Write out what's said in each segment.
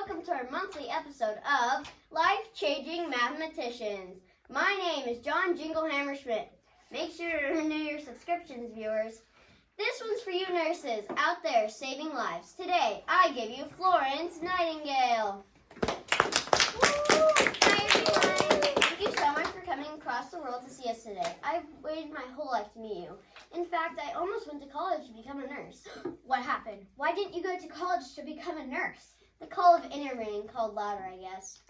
welcome to our monthly episode of Life-Changing Mathematicians. My name is John Jinglehammer Schmidt. Make sure to renew your subscriptions, viewers. This one's for you nurses out there saving lives. Today, I give you Florence Nightingale. Hi, everyone. Thank you so much for coming across the world to see us today. I've waited my whole life to meet you. In fact, I almost went to college to become a nurse. What happened? Why didn't you go to college to become a nurse? The call of inner ring called louder, I guess.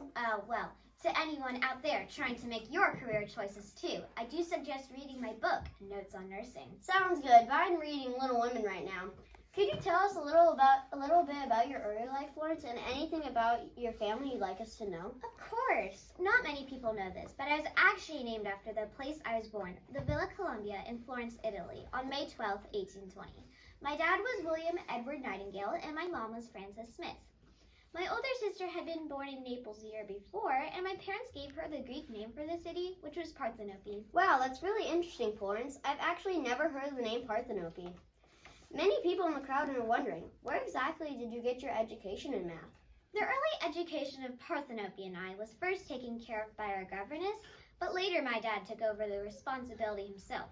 Well, to anyone out there trying to make your career choices too, I do suggest reading my book, Notes on Nursing. Sounds good, but I'm reading Little Women right now. Could you tell us a little bit about your early life, Florence, and anything about your family you'd like us to know? Of course. Not many people know this, but I was actually named after the place I was born, the Villa Columbia in Florence, Italy, on May 12, 1820. My dad was William Edward Nightingale, and my mom was Frances Smith. My older sister had been born in Naples the year before, and my parents gave her the Greek name for the city, which was Parthenope. Wow, that's really interesting, Florence. I've actually never heard of the name Parthenope. Many people in the crowd are wondering, where exactly did you get your education in math? The early education of Parthenope and I was first taken care of by our governess, but later my dad took over the responsibility himself.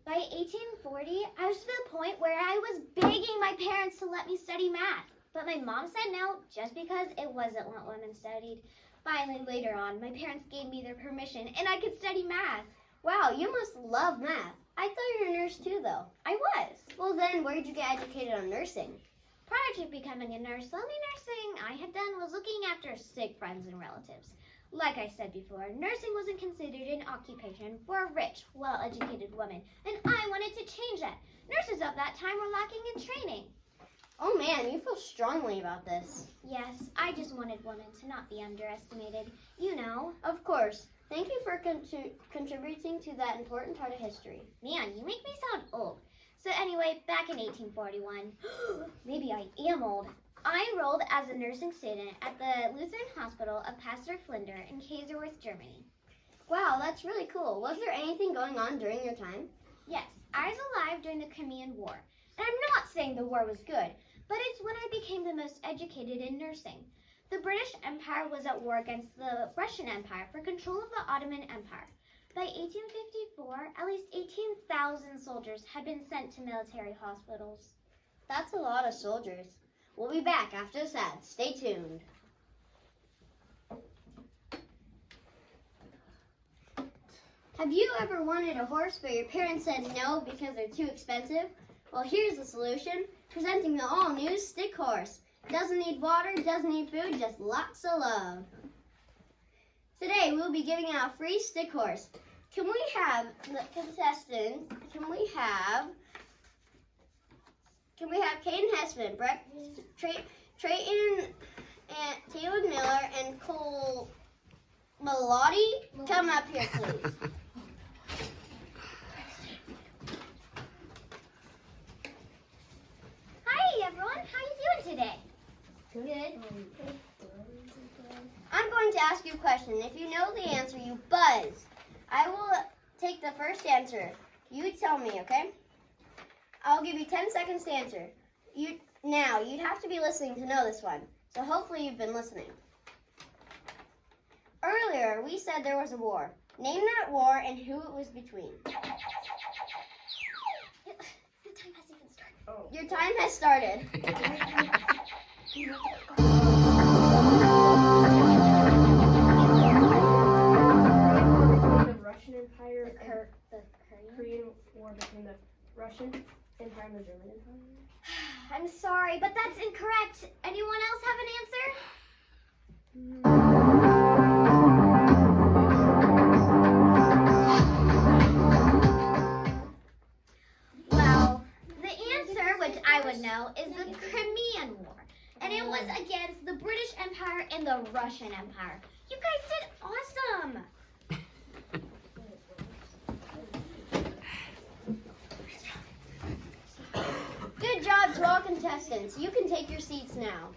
By 1840, I was to the point where I was begging my parents to let me study math. But my mom said no, just because it wasn't what women studied. Finally, later on, my parents gave me their permission and I could study math. Wow, you must love math. I thought you were a nurse too, though. I was. Well then, where did you get educated on nursing? Prior to becoming a nurse, the only nursing I had done was looking after sick friends and relatives. Like I said before, nursing wasn't considered an occupation for a rich, well-educated woman, and I wanted to change that. Nurses of that time were lacking in training. Oh man, you feel strongly about this. Yes, I just wanted women to not be underestimated, you know. Of course. Thank you for contributing to that important part of history. Man, you make me sound old. So anyway, back in 1841, maybe I am old, I enrolled as a nursing student at the Lutheran Hospital of Pastor Flinder in Kaiserwerth, Germany. Wow, that's really cool. Was there anything going on during your time? Yes, I was alive during the Crimean War. And I'm not saying the war was good, but it's when I became the most educated in nursing. The British Empire was at war against the Russian Empire for control of the Ottoman Empire. By 1854, at least 18,000 soldiers had been sent to military hospitals. That's a lot of soldiers. We'll be back after this ad. Stay tuned. Have you ever wanted a horse but your parents said no because they're too expensive? Well, here's the solution. Presenting the all-new Stick Horse. Doesn't need water, doesn't need food, just lots of love. Today, we'll be giving out a free Stick Horse. Can we have the contestants, can we have Caden Hessman, Trayton and Taylor Miller, and Cole Melotti? Come up here, please. Everyone, how you doing today? Good. I'm going to ask you a question. If you know the answer, you buzz. I will take the first answer. You tell me, okay? I'll give you 10 seconds to answer. You'd have to be listening to know this one. So hopefully you've been listening. Earlier, we said there was a war. Name that war and who it was between. Your time has started. The Russian Empire and the Korean War between the Russian Empire and the German Empire? I'm sorry, but that's incorrect. Anyone else have an answer? I would know is the Crimean War, and it was against the British Empire and the Russian Empire. You guys did awesome. Good job to all contestants. You can take your seats now.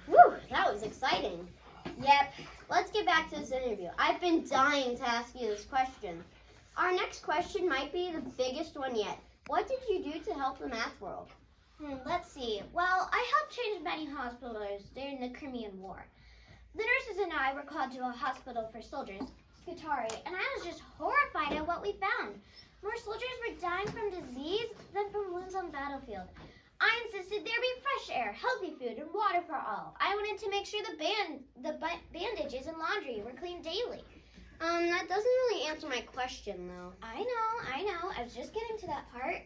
Whew, that was exciting. Yep, let's get back to this interview. I've been dying to ask you this question. Our next question might be the biggest one yet. What did you do to help the math world? Let's see. Well, I helped change many hospitals during the Crimean War. The nurses and I were called to a hospital for soldiers, Scutari, and I was just horrified at what we found. More soldiers were dying from disease than from wounds on the battlefield. I insisted there be fresh air, healthy food, and water for all. I wanted to make sure the bandages and laundry were cleaned daily. That doesn't really answer my question, though. I know. I was just getting to that part.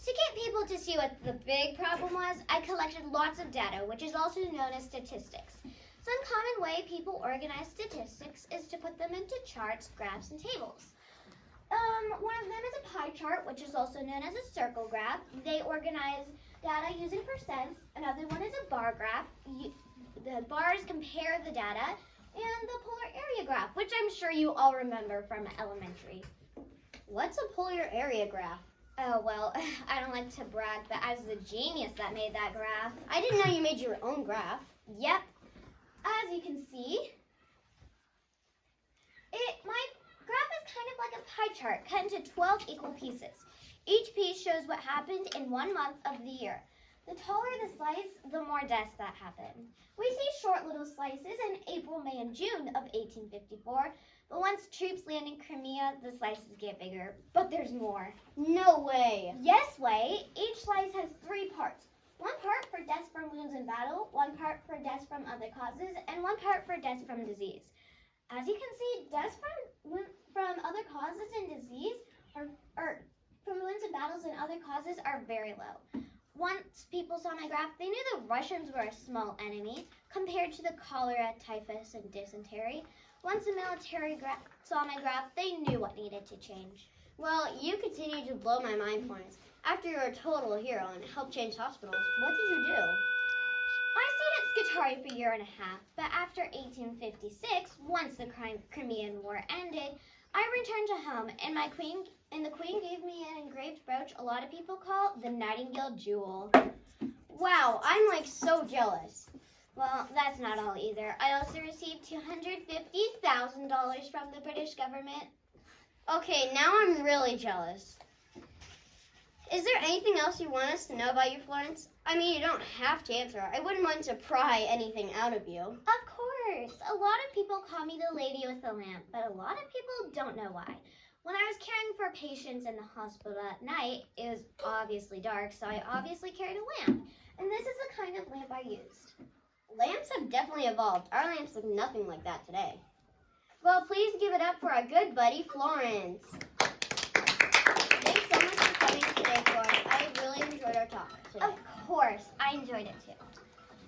To get people to see what the big problem was, I collected lots of data, which is also known as statistics. Some common way people organize statistics is to put them into charts, graphs, and tables. One of them is a pie chart, which is also known as a circle graph. They organize data using percents. Another one is a bar graph. The bars compare the data. And the polar area graph, which I'm sure you all remember from elementary. What's a polar area graph? Oh, well, I don't like to brag, but I was the genius that made that graph. I didn't know you made your own graph. Yep. As you can see, my graph is kind of like a pie chart cut into 12 equal pieces. Each piece shows what happened in 1 month of the year. The taller the slice, the more deaths that happen. We see short little slices in April, May, and June of 1854, but once troops land in Crimea, the slices get bigger. But there's more. No way. Yes way. Each slice has 3 parts. 1 part for deaths from wounds in battle, 1 part for deaths from other causes, and 1 part for deaths from disease. As you can see, deaths from other causes and disease or from wounds in battles and other causes are very low. Once people saw my graph, they knew the Russians were a small enemy compared to the cholera, typhus, and dysentery. Once the military saw my graph, they knew what needed to change. Well, you continue to blow my mind points. After you were a total hero and helped change hospitals, what did you do? I stayed at Scutari for a year and a half, but after 1856, once the Crimean War ended, I returned to home, and the Queen gave me an engraved brooch a lot of people call the Nightingale Jewel. Wow, I'm like so jealous. Well, that's not all either. I also received $250,000 from the British government. Okay, now I'm really jealous. Is there anything else you want us to know about you, Florence? I mean, you don't have to answer. I wouldn't want to pry anything out of you. Of course. A lot of people call me the lady with the lamp, but a lot of people don't know why. When I was caring for patients in the hospital at night, it was obviously dark, so I obviously carried a lamp. And this is the kind of lamp I used. Lamps have definitely evolved. Our lamps look nothing like that today. Well, please give it up for our good buddy, Florence. Thanks so much for coming today, Florence. I really enjoyed our talk today. Of course. I enjoyed it too.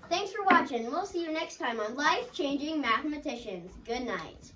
Thanks for watching. We'll see you next time on Life Changing Mathematicians. Good night.